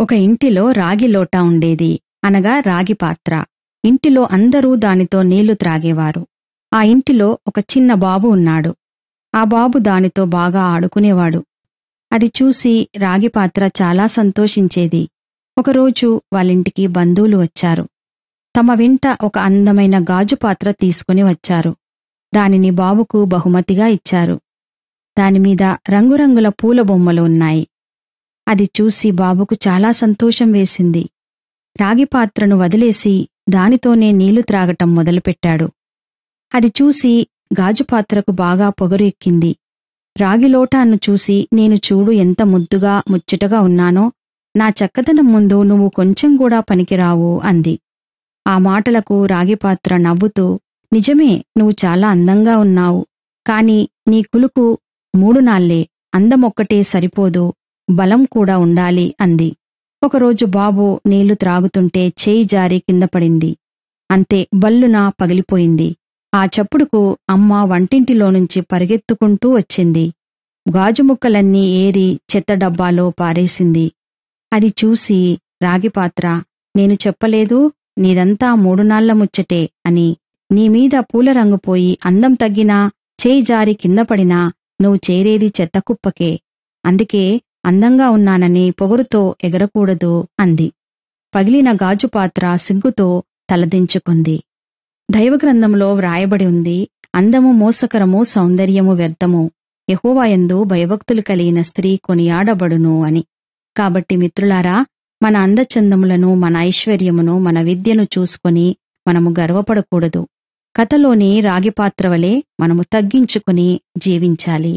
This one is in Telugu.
ఒక ఇంటిలో రాగి లోటా ఉండేది, అనగా రాగి పాత్ర. ఇంటిలో అందరూ దానితో నీళ్లు త్రాగేవారు. ఆ ఇంటిలో ఒక చిన్న బాబు ఉన్నాడు. ఆ బాబు దానితో బాగా ఆడుకునేవాడు. అది చూసి రాగి పాత్ర చాలా సంతోషించేది. ఒకరోజు వాళ్ళింటికి బంధువులు వచ్చారు. తమ వెంట ఒక అందమైన గాజు పాత్ర తీసుకుని వచ్చారు. దానిని బాబుకు బహుమతిగా ఇచ్చారు. దానిమీద రంగురంగుల పూల బొమ్మలు ఉన్నాయి. అది చూసి బాబుకు చాలా సంతోషం వేసింది. రాగి పాత్రను వదిలేసి దానితోనే నీళ్లు త్రాగటం మొదలుపెట్టాడు. అది చూసి గాజుపాత్రకు బాగా పొగరు ఎక్కింది. రాగిలోటాను చూసి, నేను చూడు ఎంత ముద్దుగా ముచ్చటగా ఉన్నానో, నా చక్కదనం ముందు నువ్వు కొంచెం కూడా పనికిరావు అంది. ఆ మాటలకు రాగిపాత్ర నవ్వుతూ, నిజమే, నువ్వు చాలా అందంగా ఉన్నావు. కాని నీ కులుకు 3 నాళ్లే, అందమొక్కటే సరిపోదు, బలం కూడా ఉండాలి అంది. ఒకరోజు బాబు నీళ్లు త్రాగుతుంటే చేయి జారి కింద పడింది. అంతే, బల్లున పగిలిపోయింది. ఆ చప్పుడుకు అమ్మ వంటింటిలోనుంచి పరిగెత్తుకుంటూ వచ్చింది. గాజుముక్కలన్నీ ఏరి చెత్త డబ్బాలో పారేసింది. అది చూసి రాగిపాత్ర, నేను చెప్పలేదు, నీదంతా 3 నాళ్ల ముచ్చటే అని. నీమీద పూలరంగు పోయి అందం తగ్గినా, చేయి జారి కిందపడినా నువ్వు చేరేది చెత్తకుప్పకే. అందుకే అందంగా ఉన్నానని పొగరుతో ఎగరకూడదు అంది. పగిలిన గాజుపాత్ర సిగ్గుతో తలదించుకుంది. దైవగ్రంథంలో వ్రాయబడి ఉంది, అందము మోసకరము, సౌందర్యము వ్యర్థము, యెహోవాయందు భయభక్తులు కలిగిన స్త్రీ కొనియాడబడును అని. కాబట్టి మిత్రులారా, మన అందచందములను, మన ఐశ్వర్యమును, మన విద్యను చూసుకొని మనము గర్వపడకూడదు. కథలోని రాగిపాత్ర వలె మనము తగ్గించుకుని జీవించాలి.